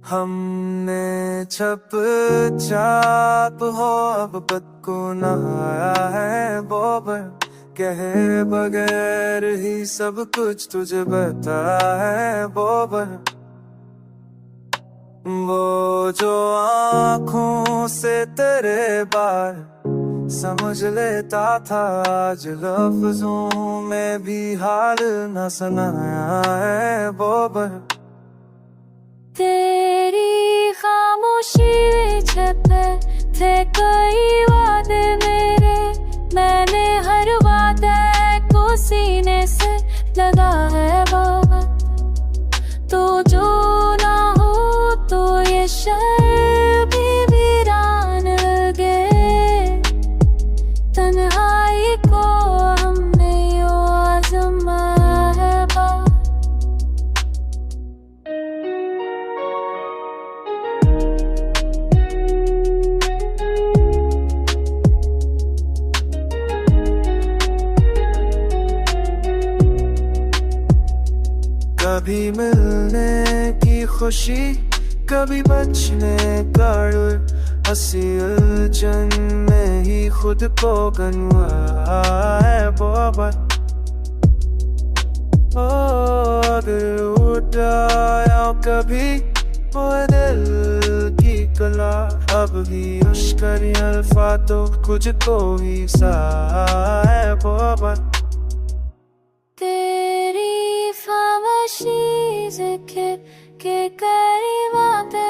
हमने छप छाप हो अब बद को नहाया है बोबर, कहे बगैर ही सब कुछ तुझे बताया है बोबर। वो जो आँखों से तेरे बार समझ लेता था, आज लफ्जों में भी हाल न सुनाया है बोबर। तेरी खामोशी छपे थे कई वादे मेरे, मैंने हर वादे को सीने से लगा है बाबा। तो जो ना हो तो ये शहर भी वीरान लगे, तन्हाई को हमने यूं आज़माया है बाबा। कभी मिलने की खुशी, कभी बचने का डर, हंसी उलझन में ही खुद को गंवाया है बाबा। ओ दिल उठाया कभी वो दिल की कला, अब भी उश्कर अल्फा तो कुछ को ही सा है बाबा। तेरी खामोशी के करीब आते